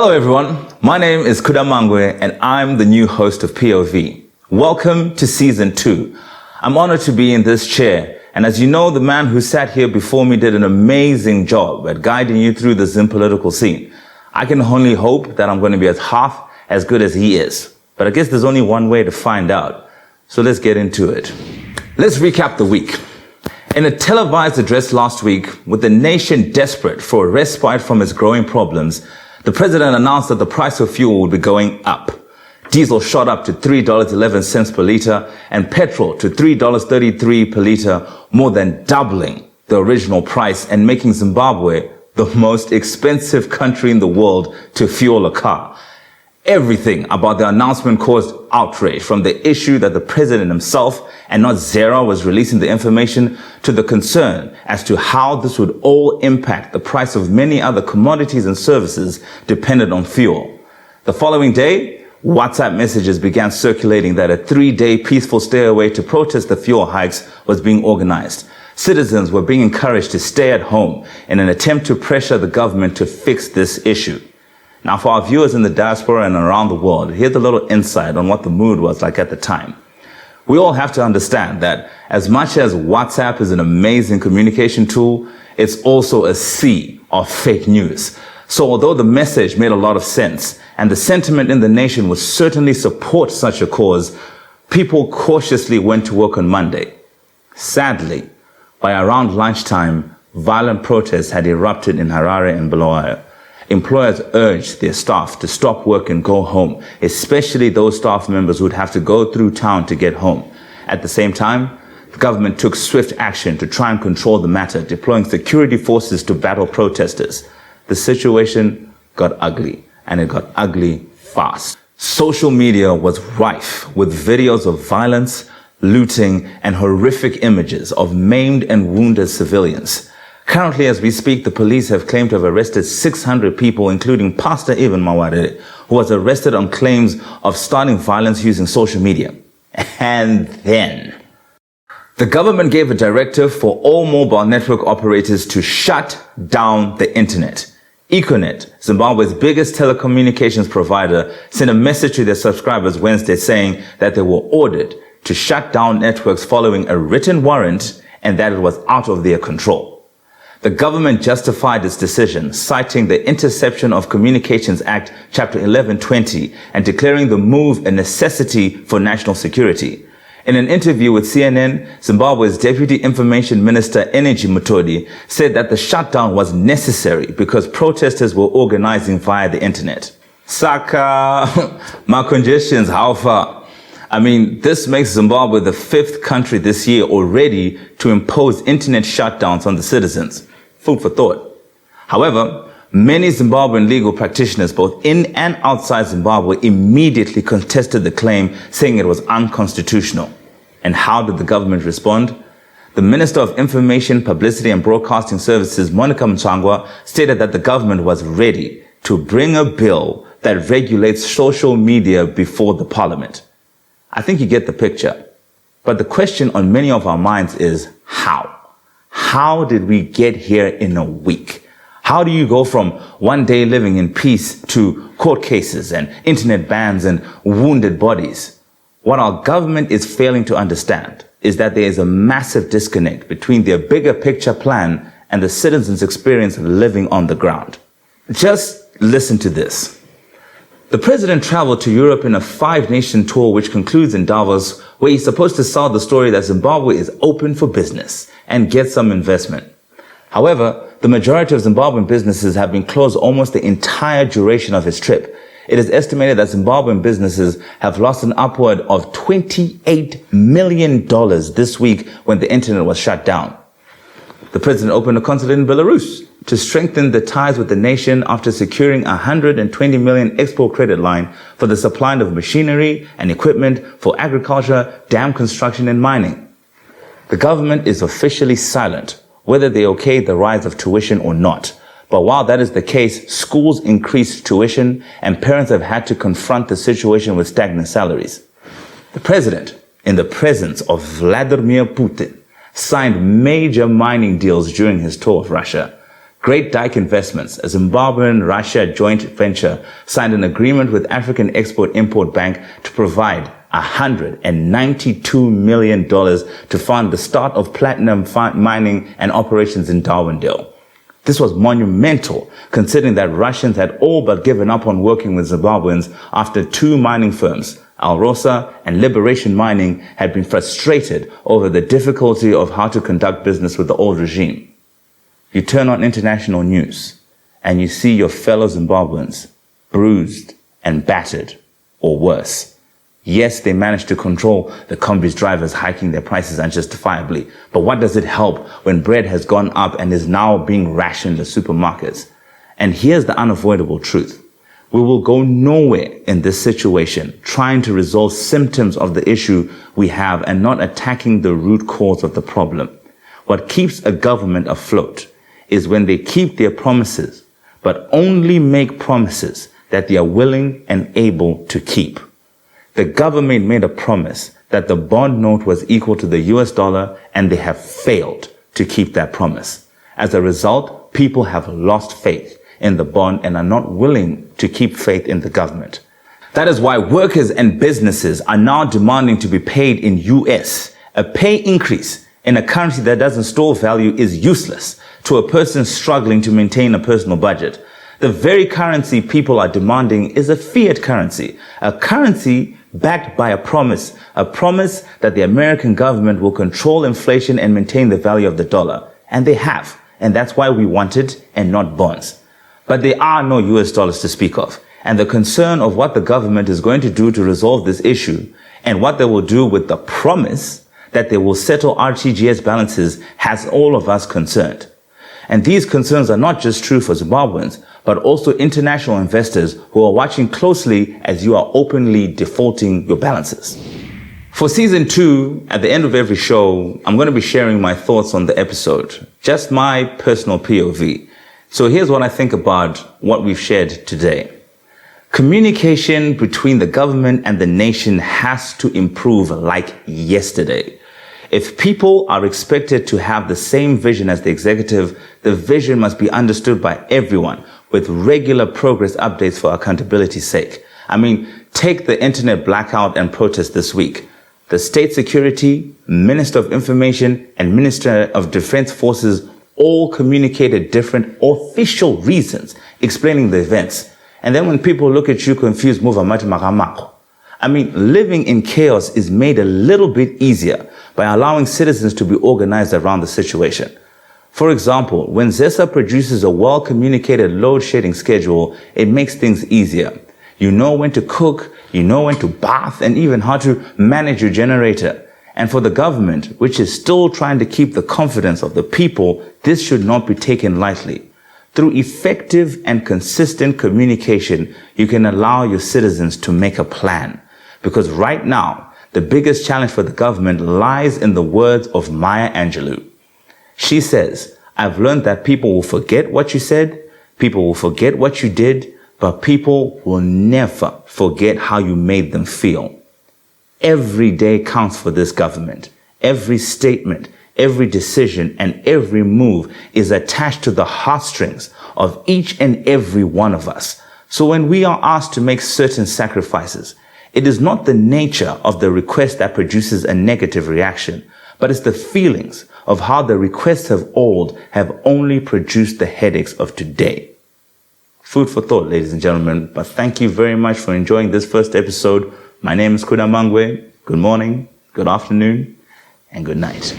Hello everyone, my name is Kuda Mangwe and I'm the new host of POV. Welcome to Season 2. I'm honored to be in this chair, and as you know, the man who sat here before me did an amazing job at guiding you through the Zim political scene. I can only hope that I'm going to be half as good as he is. But I guess there's only one way to find out. So let's get into it. Let's recap the week. In a televised address last week, with the nation desperate for a respite from its growing problems, the president announced that the price of fuel would be going up. Diesel shot up to $3.11 per litre and petrol to $3.33 per litre, more than doubling the original price and making Zimbabwe the most expensive country in the world to fuel a car. Everything about the announcement caused outrage, from the issue that the president himself and not Zera was releasing the information, to the concern as to how this would all impact the price of many other commodities and services dependent on fuel. The following day, WhatsApp messages began circulating that a 3-day peaceful stay away to protest the fuel hikes was being organized. Citizens were being encouraged to stay at home in an attempt to pressure the government to fix this issue. Now, for our viewers in the diaspora and around the world, here's a little insight on what the mood was like at the time. We all have to understand that as much as WhatsApp is an amazing communication tool, it's also a sea of fake news. So although the message made a lot of sense and the sentiment in the nation would certainly support such a cause, people cautiously went to work on Monday. Sadly, by around lunchtime, violent protests had erupted in Harare and Bulawayo. Employers urged their staff to stop work and go home, especially those staff members who would have to go through town to get home. At the same time, the government took swift action to try and control the matter, deploying security forces to battle protesters. The situation got ugly, and it got ugly fast. Social media was rife with videos of violence, looting, and horrific images of maimed and wounded civilians. Currently, as we speak, the police have claimed to have arrested 600 people, including Pastor Ibn Mawarire, who was arrested on claims of starting violence using social media. And then the government gave a directive for all mobile network operators to shut down the internet. Econet, Zimbabwe's biggest telecommunications provider, sent a message to their subscribers Wednesday saying that they were ordered to shut down networks following a written warrant and that it was out of their control. The government justified its decision, citing the Interception of Communications Act, Chapter 1120, and declaring the move a necessity for national security. In an interview with CNN, Zimbabwe's Deputy Information Minister Energy Mthuli said that the shutdown was necessary because protesters were organizing via the internet. Saka, my congestions, how far? I mean, this makes Zimbabwe the 5th country this year already to impose internet shutdowns on the citizens. Food for thought. However, many Zimbabwean legal practitioners, both in and outside Zimbabwe, immediately contested the claim, saying it was unconstitutional. And how did the government respond? The Minister of Information, Publicity and Broadcasting Services, Monica Mthangwa, stated that the government was ready to bring a bill that regulates social media before the parliament. I think you get the picture. But the question on many of our minds is how? How did we get here in a week? How do you go from one day living in peace to court cases and internet bans and wounded bodies? What our government is failing to understand is that there is a massive disconnect between their bigger picture plan and the citizens' experience of living on the ground. Just listen to this. The president traveled to Europe in a 5-nation tour which concludes in Davos, where he's supposed to sell the story that Zimbabwe is open for business and get some investment. However, the majority of Zimbabwean businesses have been closed almost the entire duration of his trip. It is estimated that Zimbabwean businesses have lost an upward of $28 million this week when the internet was shut down. The president opened a consulate in Belarus to strengthen the ties with the nation after securing a $120 million export credit line for the supply of machinery and equipment for agriculture, dam construction and mining. The government is officially silent whether they okay the rise of tuition or not. But while that is the case, schools increased tuition and parents have had to confront the situation with stagnant salaries. The president, in the presence of Vladimir Putin, signed major mining deals during his tour of Russia. Great Dyke Investments, a Zimbabwean-Russia joint venture, signed an agreement with African Export-Import Bank to provide $192 million to fund the start of platinum mining and operations in Darwindale. This was monumental, considering that Russians had all but given up on working with Zimbabweans after two mining firms, Alrosa and Liberation Mining, had been frustrated over the difficulty of how to conduct business with the old regime. You turn on international news and you see your fellow Zimbabweans bruised and battered, or worse. Yes, they managed to control the Kombi's drivers hiking their prices unjustifiably, but what does it help when bread has gone up and is now being rationed in supermarkets? And here's the unavoidable truth. We will go nowhere in this situation trying to resolve symptoms of the issue we have and not attacking the root cause of the problem. What keeps a government afloat is when they keep their promises, but only make promises that they are willing and able to keep. The government made a promise that the bond note was equal to the US dollar, and they have failed to keep that promise. As a result, people have lost faith in the bond and are not willing to keep faith in the government. That is why workers and businesses are now demanding to be paid in US. A pay increase in a currency that doesn't store value is useless to a person struggling to maintain a personal budget. The very currency people are demanding is a fiat currency, a currency backed by a promise that the American government will control inflation and maintain the value of the dollar. And they have, and that's why we want it and not bonds. But there are no US dollars to speak of, and the concern of what the government is going to do to resolve this issue and what they will do with the promise that they will settle RTGS balances has all of us concerned. And these concerns are not just true for Zimbabweans, but also international investors who are watching closely as you are openly defaulting your balances. For season 2, at the end of every show, I'm going to be sharing my thoughts on the episode, just my personal POV. So here's what I think about what we've shared today. Communication between the government and the nation has to improve like yesterday. If people are expected to have the same vision as the executive, the vision must be understood by everyone with regular progress updates for accountability's sake. I mean, take the internet blackout and protest this week. The State Security, Minister of Information, and Minister of Defense Forces all communicated different official reasons explaining the events. And then when people look at you confused, move amati makamako. I mean, living in chaos is made a little bit easier by allowing citizens to be organized around the situation. For example, when ZESA produces a well-communicated load-shedding schedule, it makes things easier. You know when to cook, you know when to bath, and even how to manage your generator. And for the government, which is still trying to keep the confidence of the people, this should not be taken lightly. Through effective and consistent communication, you can allow your citizens to make a plan. Because right now, the biggest challenge for the government lies in the words of Maya Angelou. She says, I've learned that people will forget what you said, people will forget what you did, but people will never forget how you made them feel. Every day counts for this government. Every statement, every decision, and every move is attached to the heartstrings of each and every one of us. So when we are asked to make certain sacrifices, it is not the nature of the request that produces a negative reaction, but it's the feelings of how the requests of old have only produced the headaches of today. Food for thought, ladies and gentlemen, but thank you very much for enjoying this first episode. My name is Kuda Mangwe. Good morning, good afternoon, and good night.